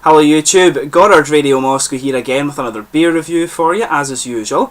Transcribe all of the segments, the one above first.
Hello YouTube, Goddard Radio Moscow here again with another beer review for you, as is usual.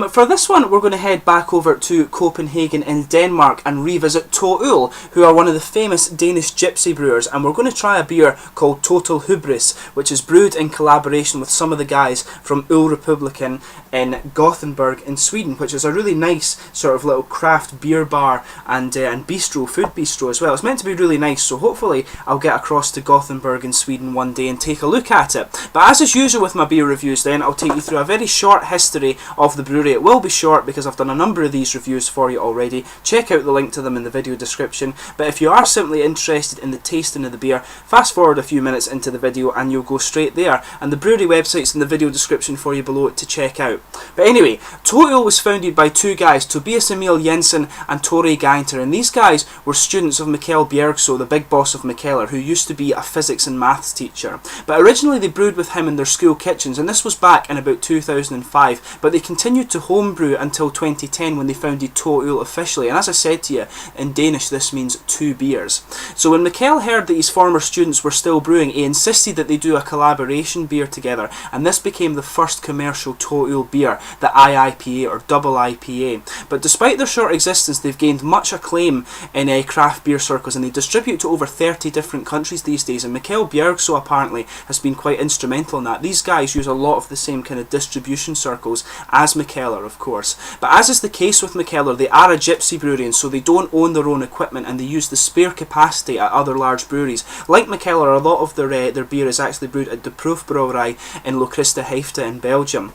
For this one we're going to head back over to Copenhagen in Denmark and revisit Total, who are one of the famous Danish gypsy brewers, and we're going to try a beer called Total Hubris, which is brewed in collaboration with some of the guys from Ölrepubliken in Gothenburg in Sweden, which is a really nice sort of little craft beer bar and bistro, food bistro as well. It's meant to be really nice, so hopefully I'll get across to Gothenburg in Sweden one day and take a look at it. But as is usual with my beer reviews then, I'll take you through a very short history of the brewery. It will be short because I've done a number of these reviews for you already. Check out the link to them in the video description. But if you are simply interested in the tasting of the beer, fast forward a few minutes into the video and you'll go straight there. And the brewery website's in the video description for you below to check out. But anyway, Total was founded by two guys, Tobias Emil Jensen and Tore Gainter, and these guys were students of Mikkel Bjergso, the big boss of Mikkeller, who used to be a physics and maths teacher. But originally they brewed with him in their school kitchens, and this was back in about 2005, but they continued to homebrew until 2010 when they founded Total officially, and as I said to you, in Danish this means two beers. So when Mikkel heard that his former students were still brewing, he insisted that they do a collaboration beer together, and this became the first commercial Total beer, the IIPA or double IPA. But despite their short existence, they've gained much acclaim in craft beer circles, and they distribute to over 30 different countries these days, and Mikkel Bjergso apparently has been quite instrumental in that. These guys use a lot of the same kind of distribution circles as Mikkeller, of course. But as is the case with Mikkeller, they are a gypsy brewery, and so they don't own their own equipment, and they use the spare capacity at other large breweries. Like Mikkeller, a lot of their beer is actually brewed at the brewery in Lochristerhefte in Belgium.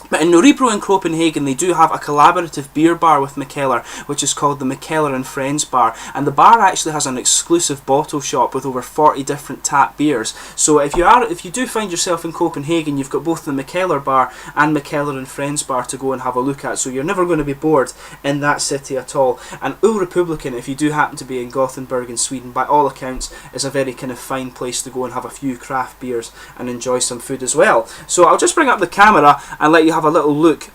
But in Örebro in Copenhagen they do have a collaborative beer bar with Mikkeller, which is called the Mikkeller and Friends Bar, and the bar actually has an exclusive bottle shop with over 40 different tap beers. So if you do find yourself in Copenhagen, you've got both the Mikkeller bar and Mikkeller and Friends Bar to go and have a look at, so you're never going to be bored in that city at all. And Ölrepubliken, if you do happen to be in Gothenburg in Sweden, by all accounts is a very kind of fine place to go and have a few craft beers and enjoy some food as well. So I'll just bring up the camera and let you have a little look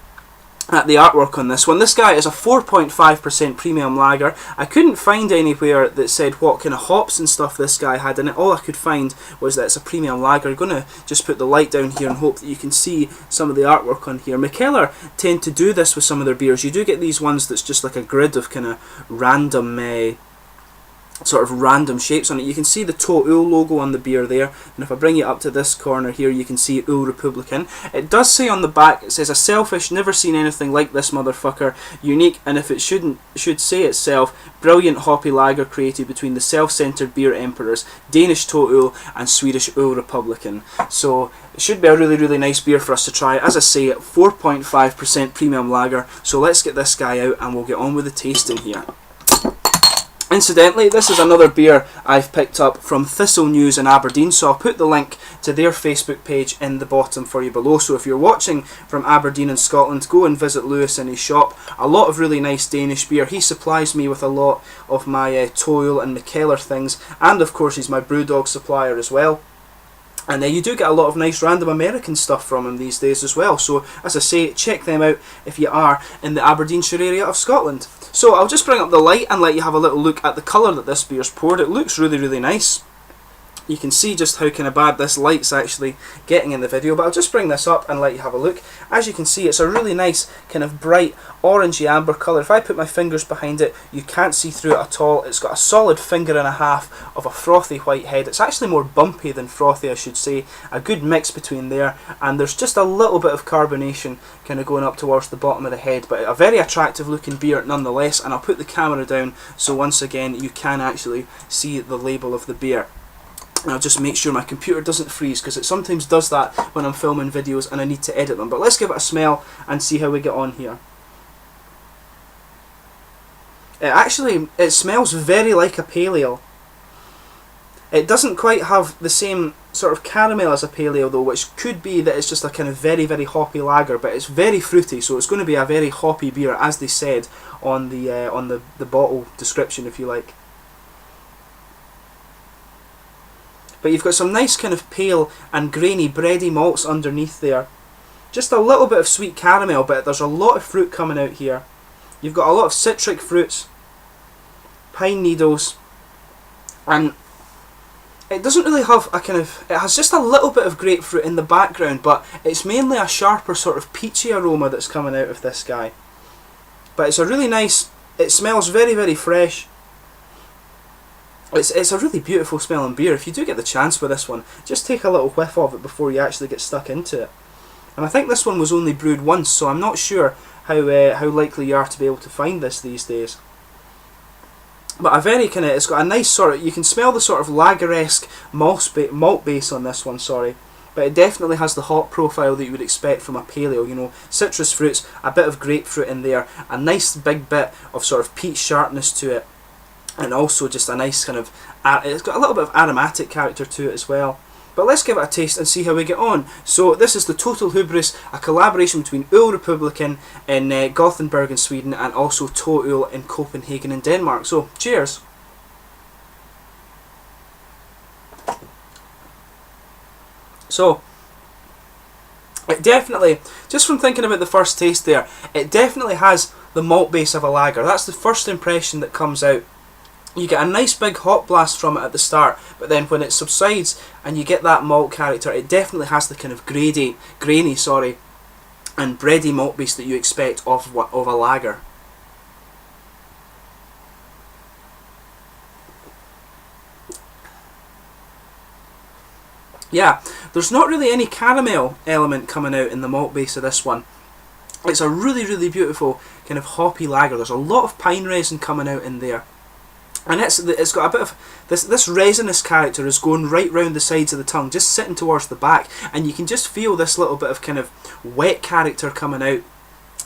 at the artwork on this one. This guy is a 4.5% premium lager. I couldn't find anywhere that said what kind of hops and stuff this guy had in it. All I could find was that it's a premium lager. I'm going to just put the light down here and hope that you can see some of the artwork on here. Mikkeller tend to do this with some of their beers. You do get these ones that's just like a grid of kind of random sort of random shapes on it. You can see the Total logo on the beer there, and if I bring you up to this corner here you can see Ölrepubliken. It does say on the back, it says a selfish, never seen anything like this motherfucker, unique, and if it should say itself, brilliant hoppy lager created between the self-centered beer emperors Danish Total and Swedish Ölrepubliken. So it should be a really, really nice beer for us to try. As I say, 4.5% premium lager. So let's get this guy out and we'll get on with the tasting here. Incidentally, this is another beer I've picked up from Thistle News in Aberdeen, so I'll put the link to their Facebook page in the bottom for you below. So if you're watching from Aberdeen in Scotland, go and visit Lewis in his shop. A lot of really nice Danish beer. He supplies me with a lot of my Total and Mikkeller things, and of course he's my Brewdog supplier as well. And you do get a lot of nice random American stuff from him these days as well. So as I say, check them out if you are in the Aberdeenshire area of Scotland. So I'll just bring up the light and let you have a little look at the colour that this beer's poured. It looks really, really nice. You can see just how kind of bad this light's actually getting in the video, but I'll just bring this up and let you have a look. As you can see, it's a really nice kind of bright orangey amber colour. If I put my fingers behind it, you can't see through it at all. It's got a solid finger and a half of a frothy white head. It's actually more bumpy than frothy, I should say. A good mix between there, and there's just a little bit of carbonation kind of going up towards the bottom of the head, but a very attractive looking beer nonetheless. And I'll put the camera down so once again you can actually see the label of the beer. And I'll just make sure my computer doesn't freeze, because it sometimes does that when I'm filming videos and I need to edit them. But let's give it a smell and see how we get on here. It smells very like a pale ale. It doesn't quite have the same sort of caramel as a pale ale though, which could be that it's just a kind of very, very hoppy lager, but it's very fruity, so it's going to be a very hoppy beer, as they said on the bottle description, if you like. But you've got some nice kind of pale and grainy bready malts underneath there. Just a little bit of sweet caramel, but there's a lot of fruit coming out here. You've got a lot of citric fruits, pine needles, and it doesn't really have a kind of, it has just a little bit of grapefruit in the background, but it's mainly a sharper sort of peachy aroma that's coming out of this guy. But it's a really nice, it smells very, very fresh. It's a really beautiful smelling beer. If you do get the chance with this one, just take a little whiff of it before you actually get stuck into it. And I think this one was only brewed once, so I'm not sure how likely you are to be able to find this these days. But a very kind of, it's got a nice sort of, you can smell the sort of lager-esque malt base on this one, sorry. But it definitely has the hop profile that you would expect from a pale ale, you know, citrus fruits, a bit of grapefruit in there, a nice big bit of sort of peach sharpness to it, and also just a nice kind of, it's got a little bit of aromatic character to it as well. But let's give it a taste and see how we get on. So this is the Total Hubris, a collaboration between Ölrepubliken in Gothenburg in Sweden and also Total in Copenhagen in Denmark. So cheers. So it definitely, just from thinking about the first taste there, it definitely has the malt base of a lager. That's the first impression that comes out. You get a nice big hop blast from it at the start, but then when it subsides and you get that malt character, it definitely has the kind of grainy, and bready malt base that you expect of a lager. Yeah, there's not really any caramel element coming out in the malt base of this one. It's a really, really beautiful kind of hoppy lager. There's a lot of pine resin coming out in there. And it's got a bit of, this resinous character is going right round the sides of the tongue, just sitting towards the back, and you can just feel this little bit of kind of wet character coming out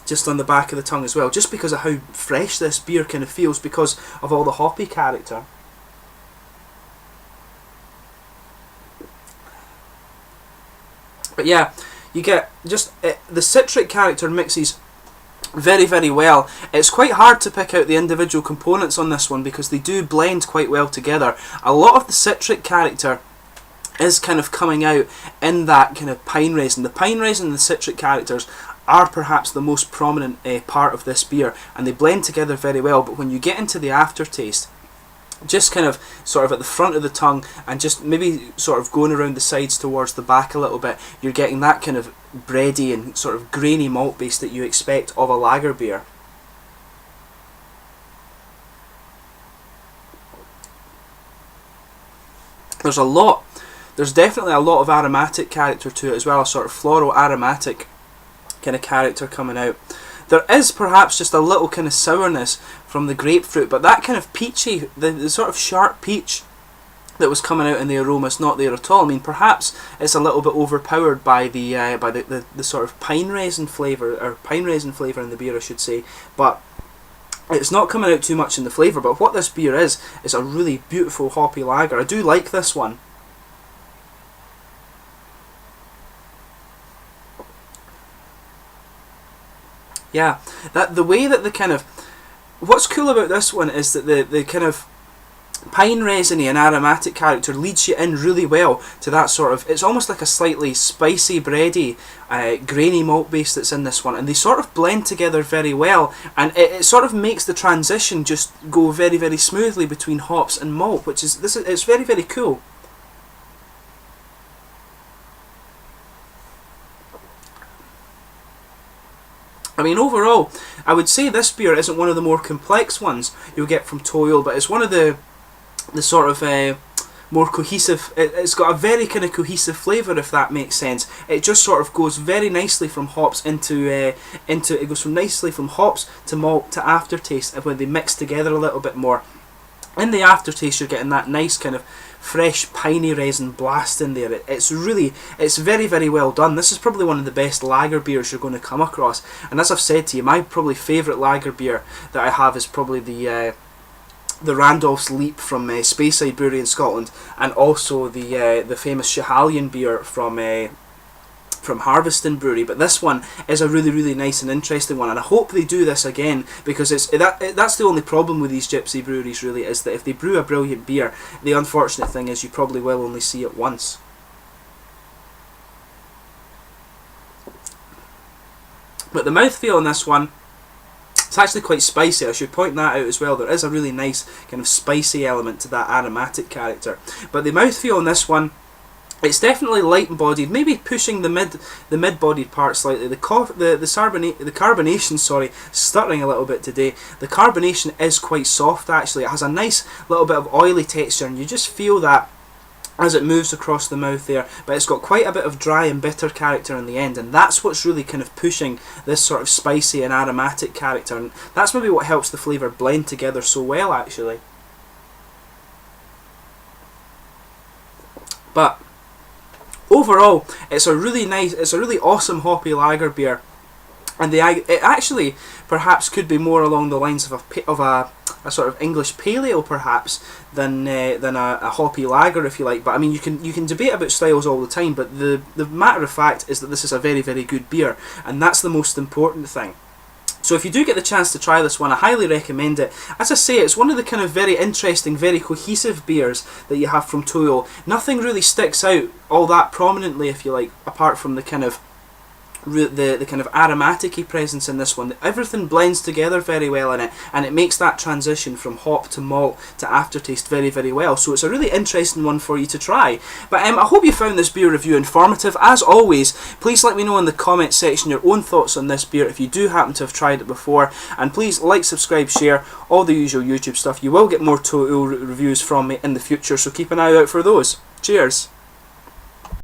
just on the back of the tongue as well, just because of how fresh this beer kind of feels because of all the hoppy character. But yeah, you get just, the citric character mixes very, very well. It's quite hard to pick out the individual components on this one because they do blend quite well together. A lot of the citric character is kind of coming out in that kind of pine resin. The pine resin and the citric characters are perhaps the most prominent part of this beer, and they blend together very well. But when you get into the aftertaste, just kind of sort of at the front of the tongue and just maybe sort of going around the sides towards the back a little bit, you're getting that kind of bready and sort of grainy malt base that you expect of a lager beer. There's definitely a lot of aromatic character to it as well, a sort of floral aromatic kind of character coming out. There is perhaps just a little kind of sourness from the grapefruit, but that kind of peachy, the sort of sharp peach that was coming out in the aroma is not there at all. I mean, perhaps it's a little bit overpowered by the sort of pine resin flavour, or pine resin flavour in the beer, I should say, but it's not coming out too much in the flavour. But what this beer is a really beautiful hoppy lager. I do like this one. Yeah, the way that the kind of, what's cool about this one is that the kind of pine resiny and aromatic character leads you in really well to that sort of, it's almost like a slightly spicy, bready, grainy malt base that's in this one, and they sort of blend together very well, and it sort of makes the transition just go very, very smoothly between hops and malt, which is, it's very, very cool. I mean, overall, I would say this beer isn't one of the more complex ones you'll get from Total, but it's one of the sort of more cohesive. It's got a very kind of cohesive flavour, if that makes sense. It just sort of goes very nicely from hops it goes from nicely from hops to malt to aftertaste, and when they mix together a little bit more. In the aftertaste, you're getting that nice kind of fresh piney resin blast in there. It's very, very well done. This is probably one of the best lager beers you're going to come across. And as I've said to you, my probably favourite lager beer that I have is probably the Randolph's Leap from Speyside Brewery in Scotland, and also the famous Schiehallion beer from Harveston Brewery. But this one is a really, really nice and interesting one, and I hope they do this again, because that's the only problem with these gypsy breweries, really, is that if they brew a brilliant beer, the unfortunate thing is you probably will only see it once. But the mouthfeel on this one It's actually quite spicy. I should point that out as well. There is a really nice kind of spicy element to that aromatic character. But the mouthfeel on this one, it's definitely light-bodied, maybe pushing the mid-bodied part slightly. The carbonation, sorry, stuttering a little bit today. The carbonation is quite soft actually. It has a nice little bit of oily texture, and you just feel that as it moves across the mouth there, but it's got quite a bit of dry and bitter character in the end, and that's what's really kind of pushing this sort of spicy and aromatic character, and that's maybe what helps the flavour blend together so well actually. But overall, it's a really awesome hoppy lager beer, and it actually perhaps could be more along the lines of a sort of English pale ale perhaps than a hoppy lager, if you like. But I mean, you can debate about styles all the time, but the matter of fact is that this is a very, very good beer, and that's the most important thing. So if you do get the chance to try this one, I highly recommend it. As I say, it's one of the kind of very interesting, very cohesive beers that you have from Total. Nothing really sticks out all that prominently, if you like, apart from the kind of aromatic-y presence in this one. Everything blends together very well in it, and it makes that transition from hop to malt to aftertaste very, very well. So it's a really interesting one for you to try. But I hope you found this beer review informative. As always, please let me know in the comments section your own thoughts on this beer if you do happen to have tried it before, and please like, subscribe, share, all the usual YouTube stuff. You will get more Total reviews from me in the future, so keep an eye out for those. Cheers!